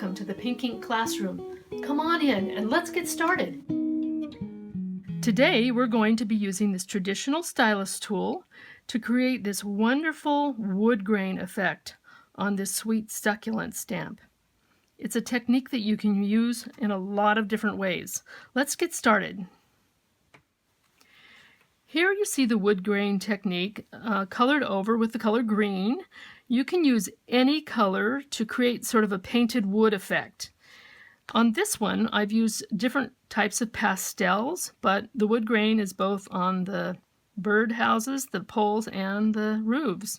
welcome to the Pink Ink Classroom. Come on in and let's get started. Today we're going to be using this traditional stylus tool to create this wonderful wood grain effect on this sweet succulent stamp. It's a technique that you can use in a lot of different ways. Let's get started. Here you see the wood grain technique colored over with the color green. You can use any color to create sort of a painted wood effect. On this one, I've used different types of pastels, but the wood grain is both on the bird houses, the poles, and the roofs.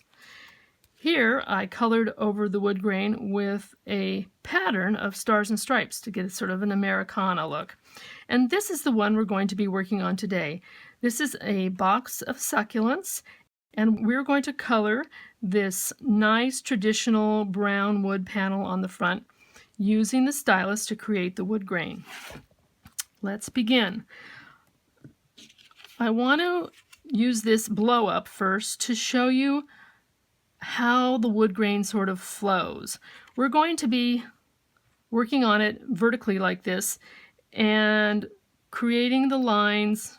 Here I colored over the wood grain with a pattern of stars and stripes to get sort of an Americana look. And this is the one we're going to be working on today. This is a box of succulents, and we're going to color this nice traditional brown wood panel on the front using the stylus to create the wood grain. Let's begin. I want to use this blow up first to show you how the wood grain sort of flows. We're going to be working on it vertically like this and creating the lines.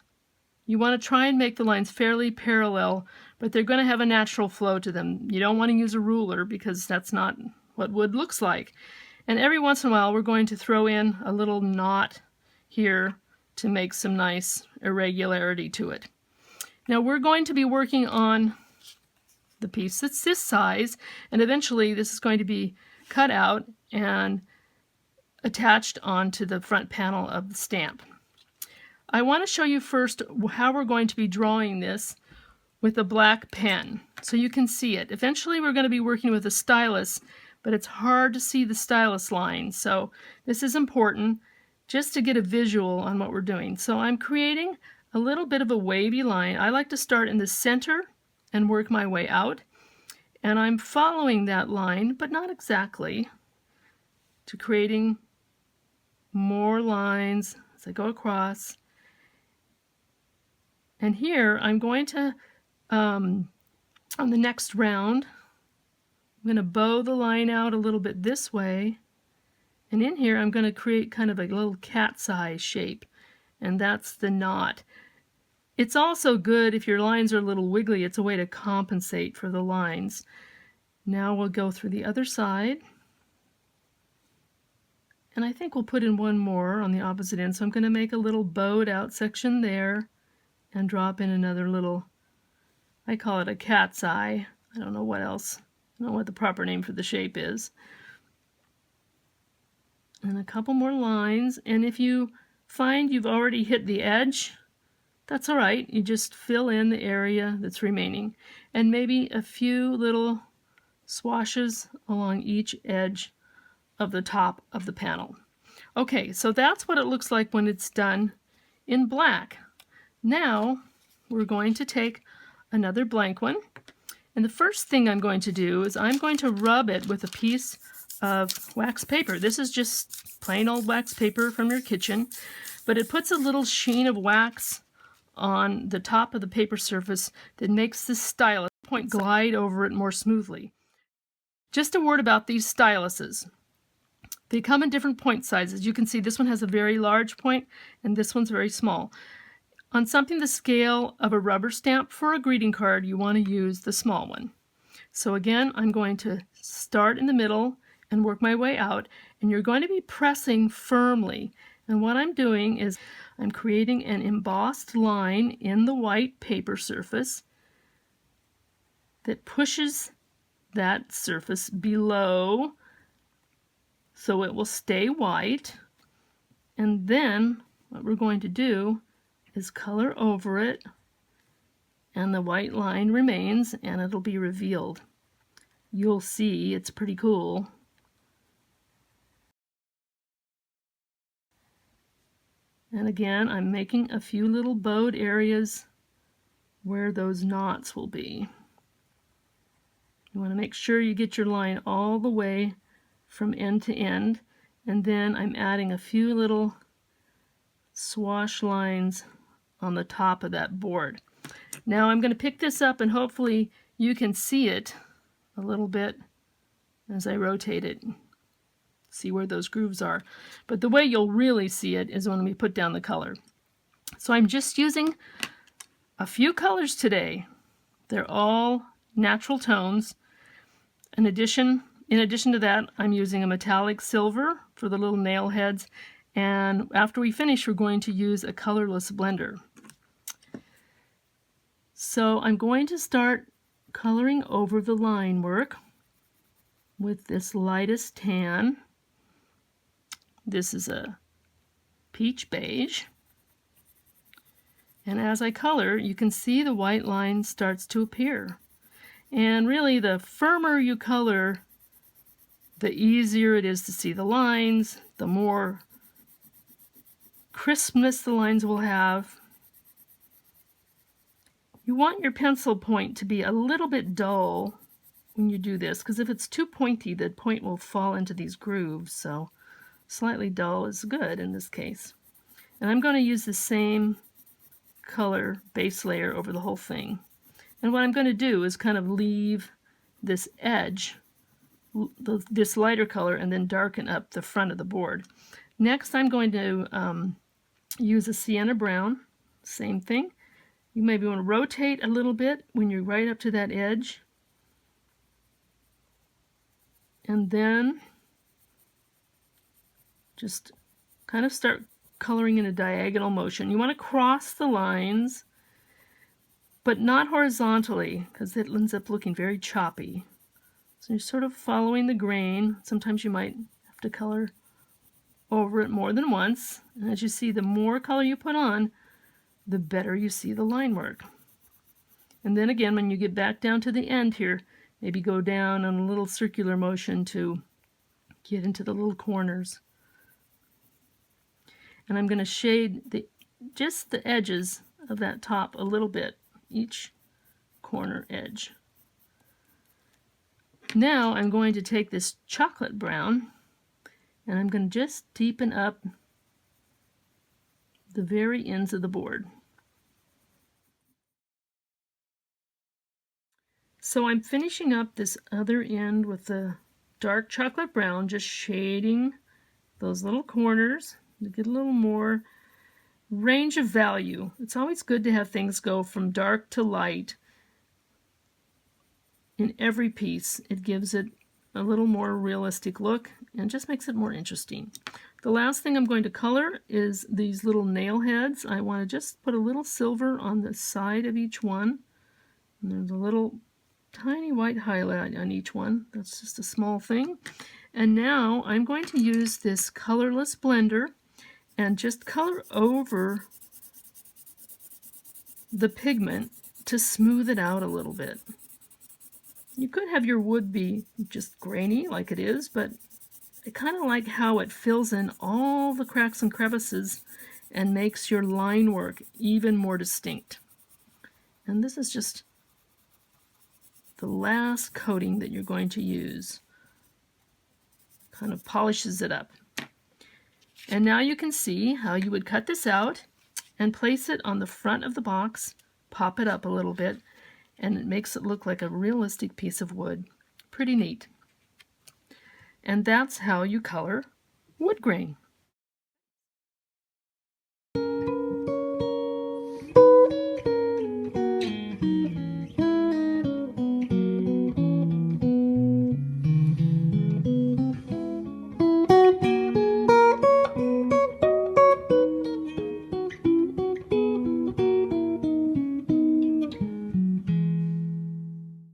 You want to try and make the lines fairly parallel, but they're going to have a natural flow to them. You don't want to use a ruler because that's not what wood looks like. And every once in a while we're going to throw in a little knot here to make some nice irregularity to it. Now we're going to be working on the piece that's this size, and eventually this is going to be cut out and attached onto the front panel of the stamp. I want to show you first how we're going to be drawing this with a black pen so you can see it. Eventually we're going to be working with a stylus, but it's hard to see the stylus line, so this is important just to get a visual on what we're doing. So I'm creating a little bit of a wavy line. I like to start in the center and work my way out, and I'm following that line, but not exactly, to creating more lines as I go across. And here I'm going to, on the next round, I'm going to bow the line out a little bit this way, and in here I'm going to create kind of a little cat's eye shape, and that's the knot. It's also good if your lines are a little wiggly. It's a way to compensate for the lines. Now we'll go through the other side, and I think we'll put in one more on the opposite end. So I'm going to make a little bowed out section there and drop in another little, I call it a cat's eye. I don't know what else. I don't know what the proper name for the shape is. And a couple more lines, and if you find you've already hit the edge, that's all right. You just fill in the area that's remaining, and maybe a few little swashes along each edge of the top of the panel. Okay, so that's what it looks like when it's done in black. Now we're going to take another blank one, and the first thing I'm going to do is I'm going to rub it with a piece of wax paper. This is just plain old wax paper from your kitchen, but it puts a little sheen of wax on the top of the paper surface that makes the stylus point glide over it more smoothly. Just a word about these styluses. They come in different point sizes. You can see this one has a very large point and this one's very small. On something the scale of a rubber stamp for a greeting card, you want to use the small one. So again, I'm going to start in the middle and work my way out, and you're going to be pressing firmly. And what I'm doing is I'm creating an embossed line in the white paper surface that pushes that surface below so it will stay white. And then what we're going to do is color over it, and the white line remains, and it'll be revealed. You'll see it's pretty cool. And again, I'm making a few little bowed areas where those knots will be. You want to make sure you get your line all the way from end to end, and then I'm adding a few little swash lines on the top of that board. Now I'm going to pick this up, and hopefully you can see it a little bit as I rotate it. see where those grooves are. But the way you'll really see it is when we put down the color. So I'm just using a few colors today. They're all natural tones. In addition to that, I'm using a metallic silver for the little nail heads. And after we finish, we're going to use a colorless blender. So I'm going to start coloring over the line work with this lightest tan. This is a peach beige. And as I color, you can see the white line starts to appear. And really, the firmer you color, the easier it is to see the lines, the more crispness the lines will have. You want your pencil point to be a little bit dull when you do this, because if it's too pointy, the point will fall into these grooves. So slightly dull is good in this case. And I'm going to use the same color base layer over the whole thing. And what I'm going to do is kind of leave this edge, this lighter color, and then darken up the front of the board. Next, I'm going to use a sienna brown. Same thing. You maybe want to rotate a little bit when you're right up to that edge. And then just kind of start coloring in a diagonal motion. You want to cross the lines, but not horizontally, because it ends up looking very choppy. So you're sort of following the grain. Sometimes you might have to color over it more than once. And as you see, the more color you put on, the better you see the line work. And then again, when you get back down to the end here, maybe go down on a little circular motion to get into the little corners. And I'm going to shade just the edges of that top a little bit, each corner edge. Now I'm going to take this chocolate brown and I'm going to just deepen up the very ends of the board. So I'm finishing up this other end with the dark chocolate brown, just shading those little corners to get a little more range of value. It's always good to have things go from dark to light in every piece. It gives it a little more realistic look and just makes it more interesting. The last thing I'm going to color is these little nail heads. I want to just put a little silver on the side of each one. And there's a little tiny white highlight on each one. That's just a small thing. And now I'm going to use this colorless blender and just color over the pigment to smooth it out a little bit. You could have your wood be just grainy like it is, but I kind of like how it fills in all the cracks and crevices and makes your line work even more distinct. And this is just the last coating that you're going to use. Kind of polishes it up. And now you can see how you would cut this out and place it on the front of the box, pop it up a little bit, and it makes it look like a realistic piece of wood. Pretty neat. And that's how you color wood grain.